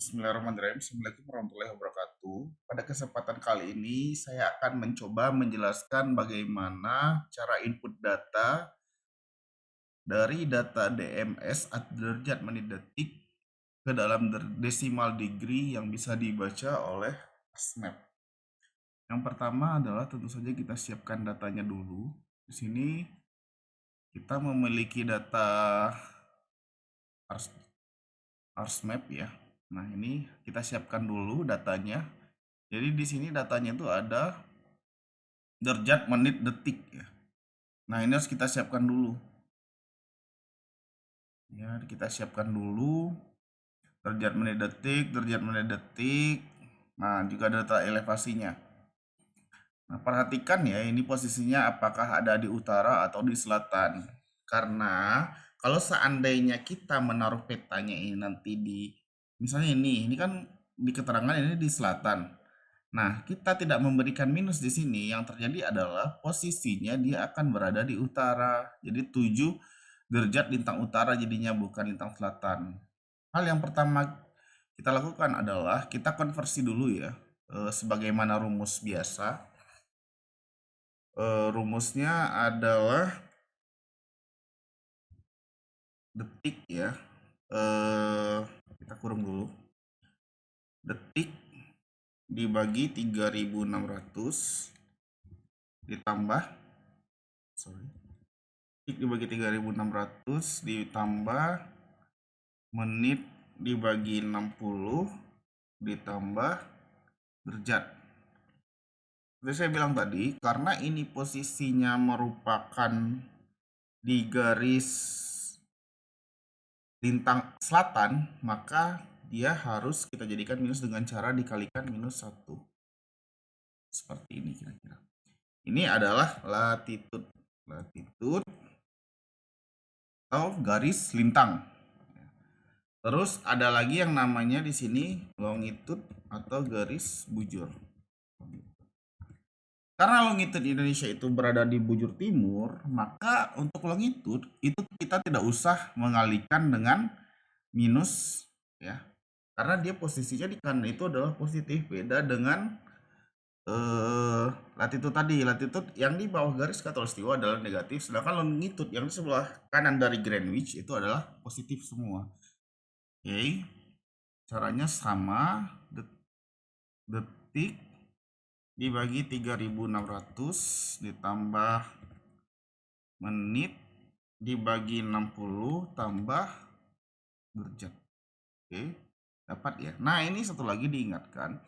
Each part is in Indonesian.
Bismillahirrahmanirrahim. Assalamualaikum warahmatullahi wabarakatuh. Pada kesempatan kali ini saya akan mencoba menjelaskan bagaimana cara input data dari data DMS atau derajat menit detik ke dalam decimal degree yang bisa dibaca oleh Snap. Yang pertama adalah tentu saja kita siapkan datanya dulu. Di sini kita memiliki data Map ya. Nah, ini kita siapkan dulu datanya. Jadi di sini datanya itu ada derajat menit detik ya. Nah, ini harus kita siapkan dulu. Ya, kita siapkan dulu derajat menit detik, derajat menit detik. Nah, juga data elevasinya. Nah, perhatikan ya, ini posisinya apakah ada di utara atau di selatan. Karena kalau seandainya kita menaruh petanya ini nanti di, misalnya ini kan di keterangan ini di selatan. Nah, kita tidak memberikan minus di sini, yang terjadi adalah posisinya dia akan berada di utara. Jadi 7 derajat lintang utara jadinya, bukan lintang selatan. Hal yang pertama kita lakukan adalah kita konversi dulu ya, sebagaimana rumus biasa. Rumusnya adalah detik ya. Kita kurung dulu. Detik dibagi 3600 ditambah detik dibagi 3600 ditambah menit dibagi 60 ditambah derajat. Seperti saya bilang tadi, karena ini posisinya merupakan di garis lintang selatan, maka dia harus kita jadikan minus dengan cara dikalikan minus 1. Seperti ini kira-kira. Ini adalah latitude atau garis lintang. Terus ada lagi yang namanya di sini longitude atau garis bujur. Karena longitude Indonesia itu berada di bujur timur, maka untuk longitude itu kita tidak usah mengalihkan dengan minus ya. Karena dia posisinya di kanan itu adalah positif, beda dengan latitude tadi. Latitude yang di bawah garis khatulistiwa adalah negatif, sedangkan longitude yang di sebelah kanan dari Greenwich itu adalah positif semua. Oke. Caranya sama, detik dibagi 3600 ditambah menit dibagi 60 tambah derajat. Oke, dapat ya. Nah, ini satu lagi diingatkan,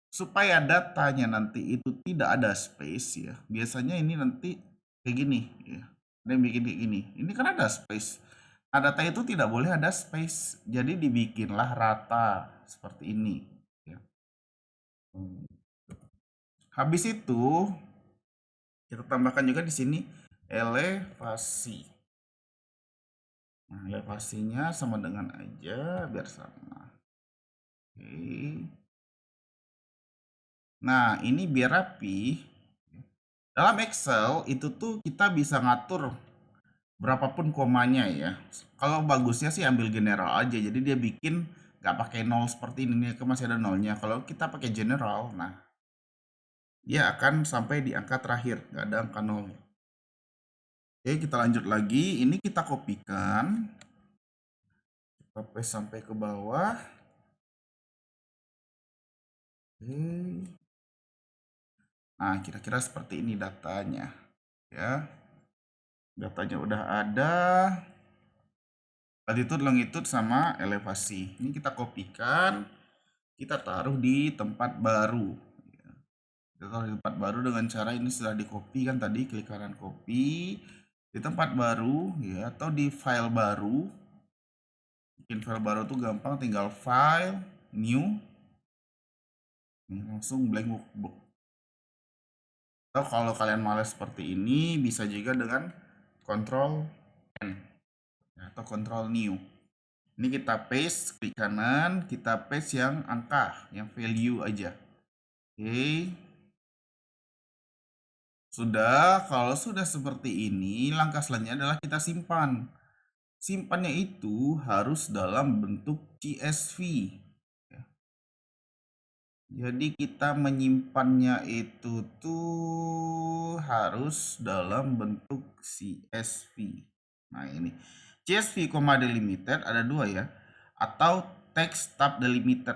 supaya datanya nanti itu tidak ada space ya. Biasanya ini nanti kayak gini ya. Ada yang bikin kayak gini. Ini kan ada space. Nah, data itu tidak boleh ada space. Jadi dibikinlah rata seperti ini ya. Habis itu kita tambahkan juga di sini elevasi. Nah, elevasinya sama dengan aja biar sama. Oke. Nah, ini biar rapi. Dalam Excel itu tuh kita bisa ngatur berapapun komanya ya. Kalau bagusnya sih ambil general aja. Jadi dia bikin nggak pakai nol seperti ini, nih masih ada nolnya. Kalau kita pakai general, nah dia akan sampai di angka terakhir, nggak ada angka nol. Oke, kita lanjut lagi. Ini kita kopikan. Kita paste sampai ke bawah. Oke. Nah, kira-kira seperti ini datanya. Ya. Datanya udah ada. Latitude, longitude, sama elevasi. Ini kita kopikan. Kita taruh di tempat baru. Kita taruh di tempat baru dengan cara ini sudah di copy kan tadi, klik kanan copy. Di tempat baru ya, atau di file baru. Bikin file baru tuh gampang, tinggal file, new. Langsung blank workbook. Atau kalau kalian males seperti ini, bisa juga dengan Ctrl N atau Ctrl New. Ini kita paste, klik kanan, kita paste yang angka, yang value aja. Oke. Sudah, kalau sudah seperti ini, langkah selanjutnya adalah kita simpan. Simpannya itu harus dalam bentuk CSV. Jadi kita menyimpannya itu tuh harus dalam bentuk CSV. Nah ini CSV, delimited ada dua ya, atau text stub delimited.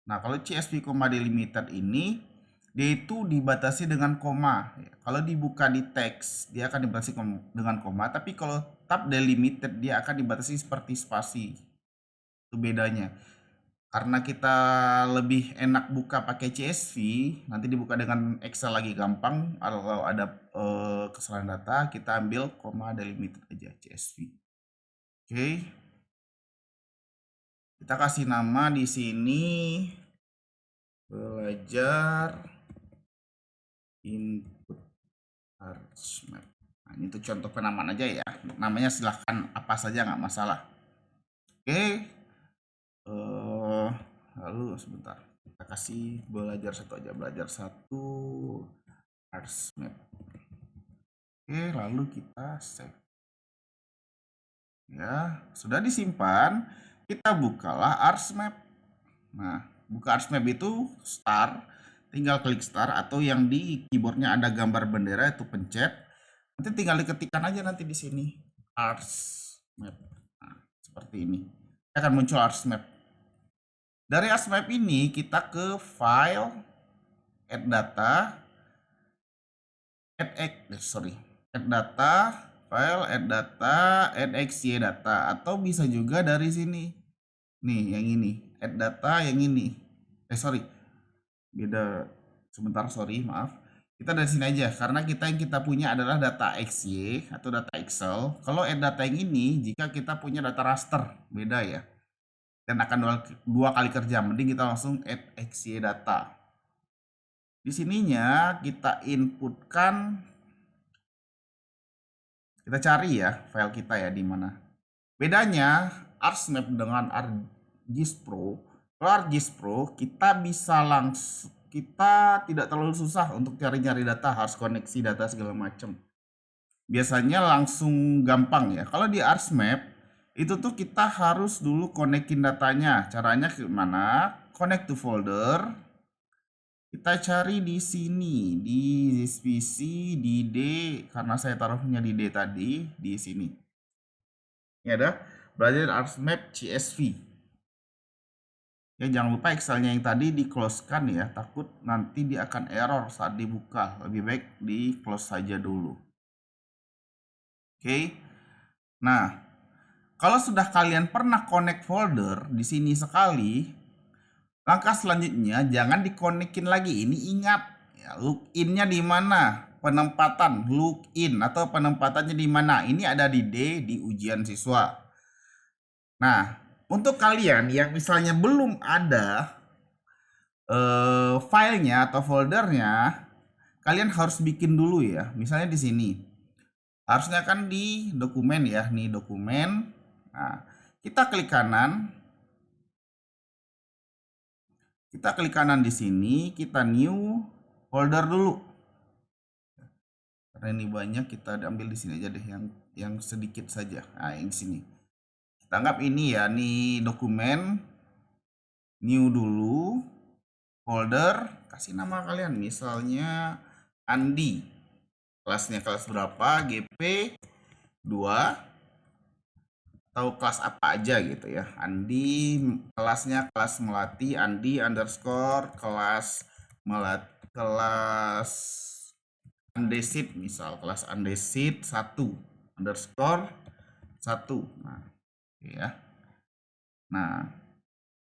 Nah kalau CSV, delimited ini dia itu dibatasi dengan koma. Kalau dibuka di teks dia akan dibatasi dengan koma, tapi kalau tab delimited dia akan dibatasi seperti spasi. Itu bedanya. Karena kita lebih enak buka pakai CSV, nanti dibuka dengan Excel lagi gampang. Kalau ada kesalahan data, kita ambil koma delimited aja CSV. Oke. Kita kasih nama di sini belajar input ArchMap. Nah, ini tuh contoh penamaan aja ya. Namanya silahkan apa saja, nggak masalah. Oke. Lalu sebentar, kita kasih belajar satu aja, belajar satu ArchMap. Oke, lalu kita save. Ya, sudah disimpan. Kita bukalah ArchMap. Nah, buka ArchMap itu start, tinggal klik start, atau yang di keyboardnya ada gambar bendera itu pencet. Nanti tinggal diketikkan aja nanti di sini ArchMap. Nah, seperti ini. Akan muncul ArchMap. Dari ArchMap ini kita ke file, add data, add data, file, add data, add xy data, atau bisa juga dari sini. Nih, yang ini, add data yang ini. Beda. Sebentar, maaf. Kita dari sini aja karena yang kita punya adalah data xy atau data Excel. Kalau add data yang ini, jika kita punya data raster, beda ya. Dan akan dua kali kerja, mending kita langsung add xy data. Di sininya kita inputkan, kita cari ya file kita ya di mana. Bedanya ArchMap dengan ArcGIS Pro, kalau ArcGIS Pro kita bisa langsung, kita tidak terlalu susah untuk cari-cari data, harus koneksi data segala macam. Biasanya langsung gampang ya. Kalau di ArchMap itu tuh kita harus dulu konekin datanya. Caranya gimana? Connect to folder. Kita cari di sini, di this PC, di D, karena saya taruhnya di D tadi, di sini. Ini ada belajar ArchMap CSV. Ya, jangan lupa Excelnya yang tadi di close kan ya, takut nanti dia akan error saat dibuka. Lebih baik di close saja dulu. Oke. Nah, kalau sudah kalian pernah connect folder di sini sekali, langkah selanjutnya jangan dikonekin lagi. Ini ingat ya, login-nya di mana? Penempatan login atau penempatannya di mana? Ini ada di D di ujian siswa. Nah, untuk kalian yang misalnya belum ada filenya atau foldernya, kalian harus bikin dulu ya. Misalnya di sini. Harusnya kan di dokumen ya, nih dokumen. Nah, kita klik kanan. Kita klik kanan di sini, kita new folder dulu. Karena ini banyak, kita ambil di sini aja deh yang sedikit saja. Nah, yang sini. Kita anggap ini ya, nih dokumen. New dulu folder, kasih nama kalian misalnya Andi. Kelasnya kelas berapa? GP 2 atau kelas apa aja gitu ya. Andi kelasnya kelas Melati, Andi underscore kelas Andesit, misal kelas Andesit 1 underscore 1. Nah, ya. Nah,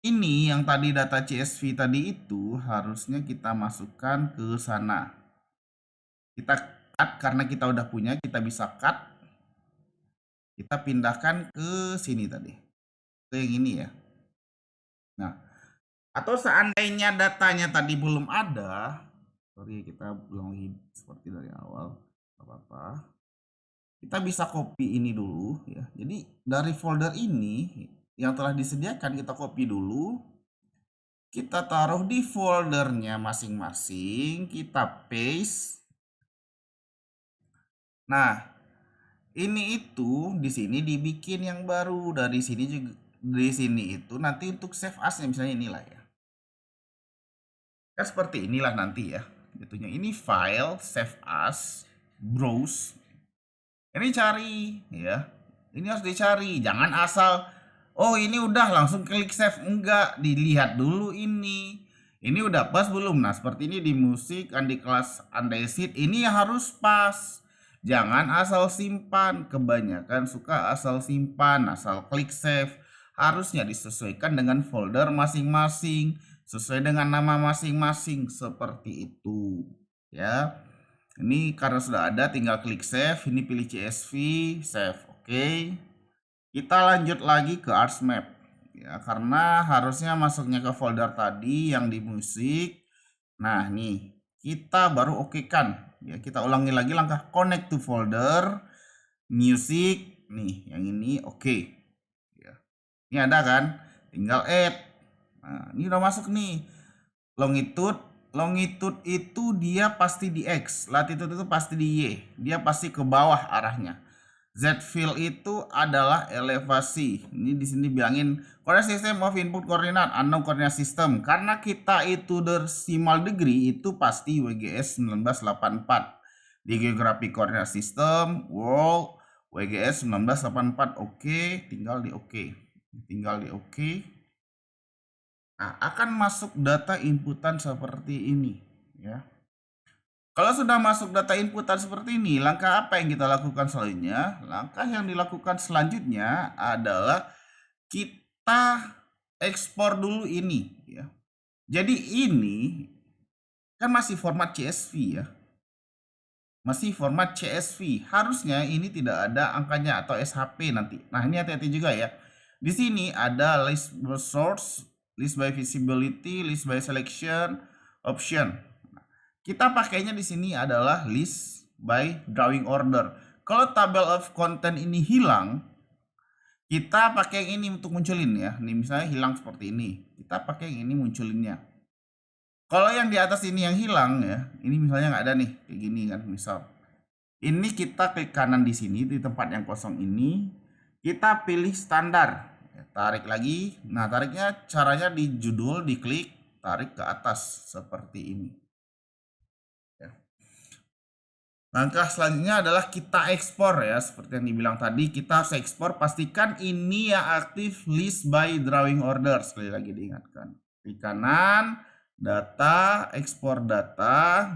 ini yang tadi data CSV tadi itu harusnya kita masukkan ke sana. Kita cut karena kita udah punya, kita bisa cut. Kita pindahkan ke sini tadi. Ke yang ini ya. Nah, atau seandainya datanya tadi belum ada, sorry kita ulang lagi seperti dari awal, gak apa-apa. Kita bisa copy ini dulu ya. Jadi dari folder ini yang telah disediakan kita copy dulu. Kita taruh di foldernya masing-masing, kita paste. Nah, ini itu di sini dibikin yang baru, dari sini juga, di sini itu nanti untuk save as-nya misalnya inilah ya. Kan seperti inilah nanti ya. Itunya ini file, save as, browse. Ini cari ya. Ini harus dicari, jangan asal oh ini udah langsung klik save, enggak, dilihat dulu ini. Ini udah pas belum? Nah, seperti ini di musik, di kelas Andesit ini harus pas. Jangan asal simpan, kebanyakan suka asal simpan, asal klik save. Harusnya disesuaikan dengan folder masing-masing, sesuai dengan nama masing-masing seperti itu. Ya. Ini karena sudah ada tinggal klik save, ini pilih CSV, save. Oke. Kita lanjut lagi ke Arts Map. Ya, karena harusnya masuknya ke folder tadi yang di musik. Nah, nih, kita baru okekan. Ya, kita ulangi lagi langkah connect to folder, music, nih, yang ini oke. Ya. Ini ada kan? Tinggal add. Nah, ini udah masuk nih. Longitude itu dia pasti di X, latitude itu pasti di Y. Dia pasti ke bawah arahnya. Z fill itu adalah elevasi. Ini di sini bilangin coordinate system of input coordinate, unknown coordinate system. Karena kita itu decimal degree itu pasti WGS 1984. Di geographic coordinate system, world, WGS 1984. Oke, tinggal di oke. Tinggal di oke. Nah, akan masuk data inputan seperti ini, ya. Kalau sudah masuk data inputan seperti ini, langkah apa yang kita lakukan selanjutnya? Langkah yang dilakukan selanjutnya adalah kita ekspor dulu ini, ya. Jadi ini kan masih format CSV ya. Masih format CSV. Harusnya ini tidak ada angkanya atau SHP nanti. Nah, ini hati-hati juga ya. Di sini ada list by source, list by visibility, list by selection, option. Kita pakainya di sini adalah list by drawing order. Kalau table of content ini hilang, kita pakai yang ini untuk munculin ya. Ini misalnya hilang seperti ini. Kita pakai yang ini munculinnya. Kalau yang di atas ini yang hilang ya, ini misalnya nggak ada nih, kayak gini kan misal. Ini kita klik kanan di sini di tempat yang kosong ini, kita pilih standar. Tarik lagi. Nah, tariknya caranya di judul, diklik, tarik ke atas seperti ini. Langkah selanjutnya adalah kita ekspor ya, seperti yang dibilang tadi, kita harus ekspor, pastikan ini yang aktif list by drawing order. Sekali lagi diingatkan, di kanan data, ekspor data.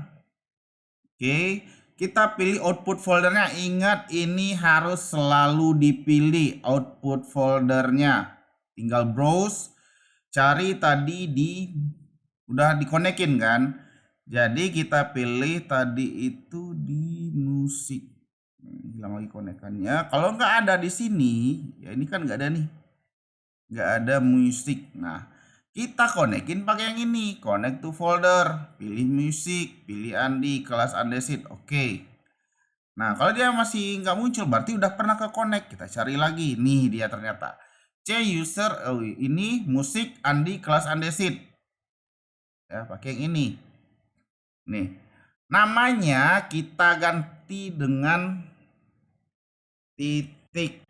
Oke, kita pilih output foldernya. Ingat, ini harus selalu dipilih output foldernya. Tinggal browse, cari tadi udah dikonekin kan. Jadi kita pilih tadi itu di musik. Hilang lagi konekannya. Kalau nggak ada di sini, ya ini kan nggak ada nih. Nggak ada musik. Nah, kita konekin pakai yang ini. Connect to folder. Pilih musik. Pilih Andi, kelas Andesit. Oke. Nah, kalau dia masih nggak muncul, berarti udah pernah ke connect. Kita cari lagi. Nih dia ternyata. C user, oh, ini musik Andi, kelas Andesit. Ya, pakai yang ini. Nih, namanya kita ganti dengan titik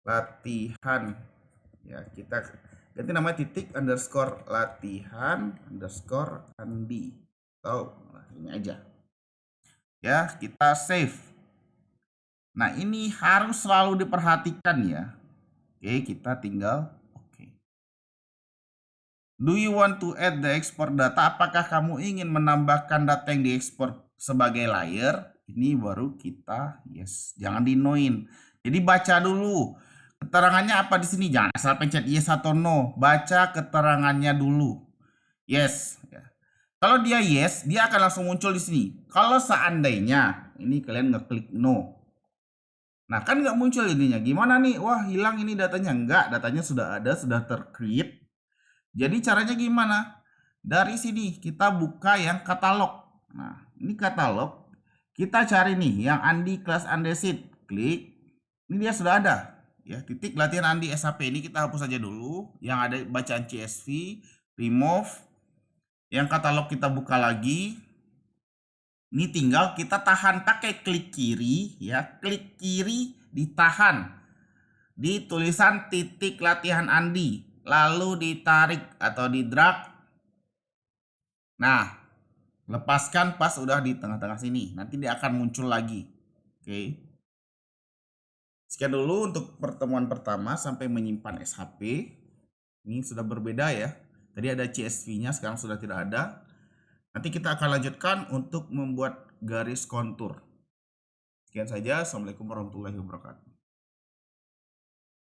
latihan. Ya, kita ganti nama titik underscore latihan underscore Andi. Atau ini aja. Ya, kita save. Nah, ini harus selalu diperhatikan ya. Oke, kita tinggal do you want to add the export data? Apakah kamu ingin menambahkan data yang diekspor sebagai layer? Ini baru kita yes. Jangan dinoin. Jadi baca dulu. Keterangannya apa di sini? Jangan asal pencet yes atau no. Baca keterangannya dulu. Yes. Kalau dia yes, dia akan langsung muncul di sini. Kalau seandainya ini kalian ngeklik no. Nah, kan nggak muncul ininya. Gimana nih? Wah, hilang ini datanya. Enggak, datanya sudah ada, sudah tercreate. Jadi caranya gimana? Dari sini kita buka yang katalog. Nah, ini katalog. Kita cari nih yang Andi kelas Andesit. Klik. Ini dia sudah ada. Ya, titik latihan Andi SHP ini kita hapus aja dulu. Yang ada bacaan CSV, remove. Yang katalog kita buka lagi. Ini tinggal kita tahan pakai klik kiri ya. Klik kiri ditahan di tulisan titik latihan Andi. Lalu ditarik atau di drag Nah, lepaskan pas udah di tengah-tengah sini. Nanti dia akan muncul lagi. Oke. Sekian dulu untuk pertemuan pertama sampai menyimpan SHP. Ini sudah berbeda ya. Tadi ada CSV-nya, sekarang sudah tidak ada. Nanti kita akan lanjutkan untuk membuat garis kontur. Sekian saja. Assalamualaikum warahmatullahi wabarakatuh.